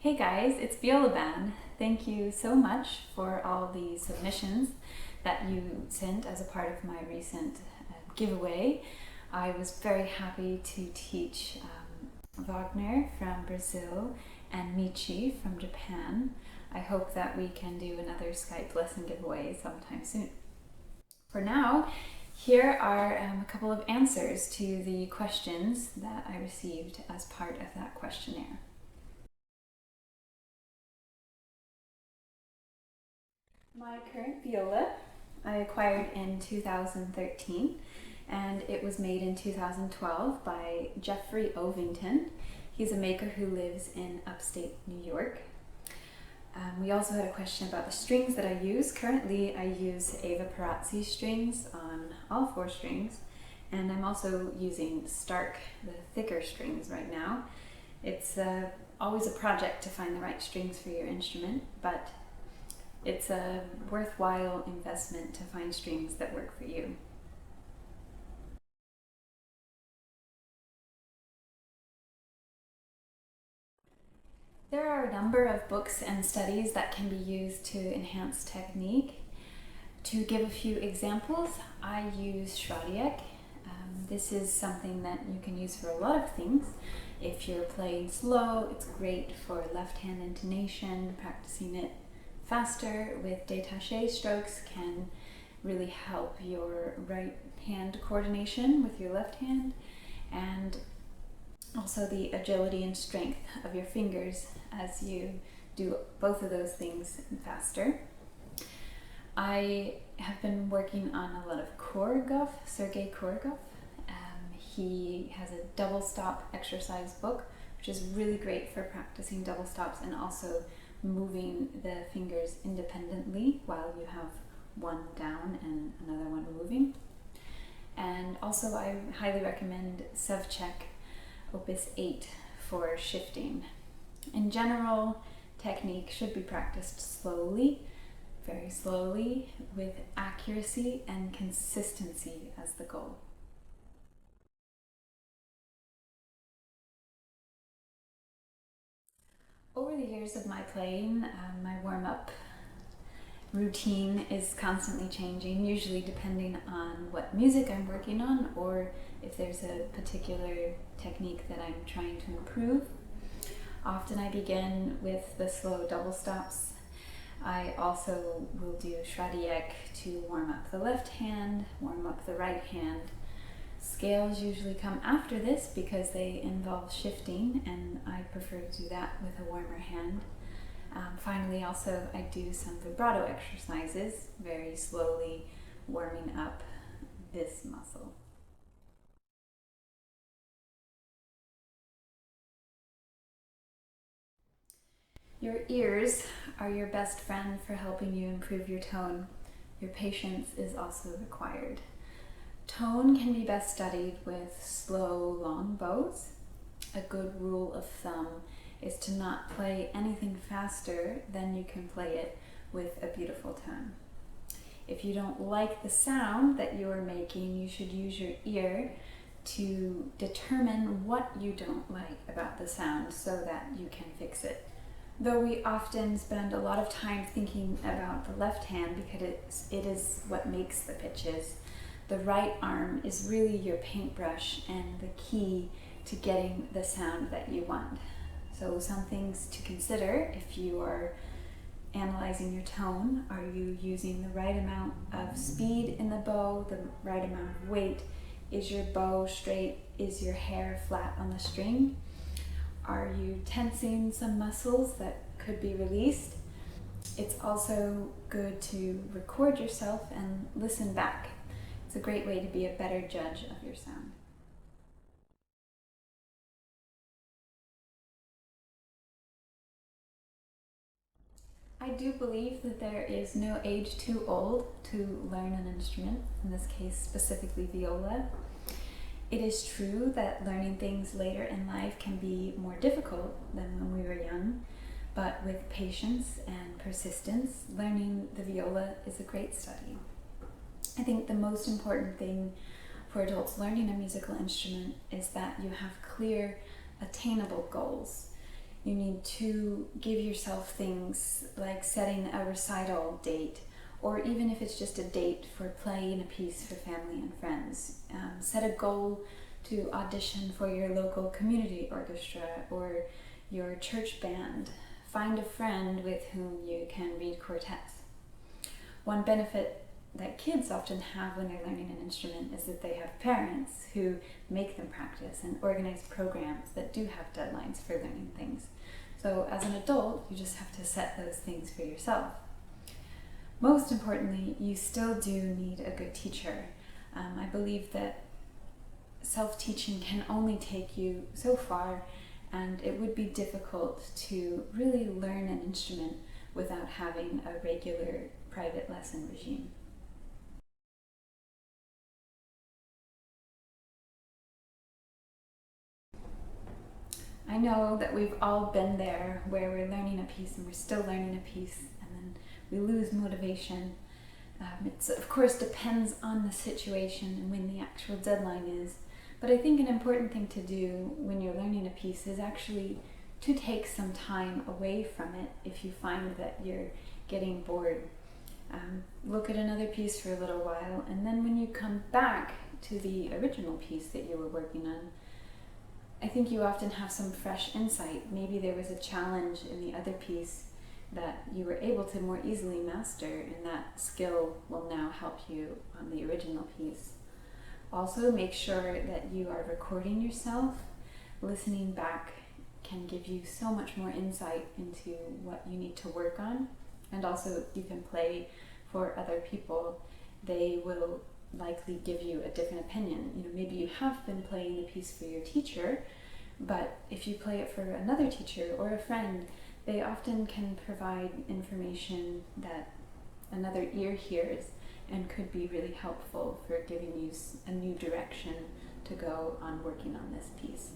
Hey guys, it's Violamad. Thank you so much for all the submissions that you sent as a part of my recent giveaway. I was very happy to teach Wagner from Brazil and Michi from Japan. I hope that we can do another Skype lesson giveaway sometime soon. For now, here are a couple of answers to the questions that I received as part of that questionnaire. My current viola I acquired in 2013, and it was made in 2012 by Jeffrey Ovington. He's a maker who lives in upstate New York. We also had a question about the strings that I use. Currently I use Eva Perazzi strings on all four strings, and I'm also using Stark, the thicker strings right now. It's always a project to find the right strings for your instrument, but it's a worthwhile investment to find strings that work for you. There are a number of books and studies that can be used to enhance technique. To give a few examples, I use Schwadiek. This is something that you can use for a lot of things. If you're playing slow, it's great for left-hand intonation. Practicing it faster with détaché strokes can really help your right hand coordination with your left hand, and also the agility and strength of your fingers as you do both of those things faster. I have been working on a lot of Korogov, Sergei Korogov. He has a double stop exercise book, which is really great for practicing double stops and also moving the fingers independently while you have one down and another one moving. And also I highly recommend Sevchek Opus 8 for shifting. In general, technique should be practiced slowly, very slowly, with accuracy and consistency as the goal. Over the years of my playing, my warm-up routine is constantly changing, usually depending on what music I'm working on or if there's a particular technique that I'm trying to improve. Often I begin with the slow double stops. I also will do Schwadiek to warm up the left hand, warm up the right hand. Scales usually come after this because they involve shifting, and I prefer to do that with a warmer hand. Finally, also I do some vibrato exercises, very slowly warming up this muscle. Your ears are your best friend for helping you improve your tone. Your patience is also required. Tone can be best studied with slow, long bows. A good rule of thumb is to not play anything faster than you can play it with a beautiful tone. If you don't like the sound that you are making, you should use your ear to determine what you don't like about the sound so that you can fix it. Though we often spend a lot of time thinking about the left hand because it is what makes the pitches, the right arm is really your paintbrush and the key to getting the sound that you want. So some things to consider if you are analyzing your tone: are you using the right amount of speed in the bow, the right amount of weight? Is your bow straight? Is your hair flat on the string? Are you tensing some muscles that could be released? It's also good to record yourself and listen back. It's a great way to be a better judge of your sound. I do believe that there is no age too old to learn an instrument, in this case specifically viola. It is true that learning things later in life can be more difficult than when we were young, but with patience and persistence, learning the viola is a great study. I think the most important thing for adults learning a musical instrument is that you have clear, attainable goals. You need to give yourself things like setting a recital date, or even if it's just a date for playing a piece for family and friends. Set a goal to audition for your local community orchestra or your church band. Find a friend with whom you can read quartets. One benefit that kids often have when they're learning an instrument is that they have parents who make them practice and organize programs that do have deadlines for learning things. So as an adult, you just have to set those things for yourself. Most importantly, you still do need a good teacher. I believe that self-teaching can only take you so far, and it would be difficult to really learn an instrument without having a regular private lesson regime. I know that we've all been there where we're learning a piece and we're still learning a piece and then we lose motivation. It of course depends on the situation and when the actual deadline is, but I think an important thing to do when you're learning a piece is actually to take some time away from it if you find that you're getting bored. Look at another piece for a little while, and then when you come back to the original piece that you were working on, I think you often have some fresh insight. Maybe there was a challenge in the other piece that you were able to more easily master, and that skill will now help you on the original piece. Also, make sure that you are recording yourself. Listening back can give you so much more insight into what you need to work on, and also you can play for other people. They will likely give you a different opinion. Maybe you have been playing the piece for your teacher, but if you play it for another teacher or a friend, they often can provide information that another ear hears and could be really helpful for giving you a new direction to go on working on this piece.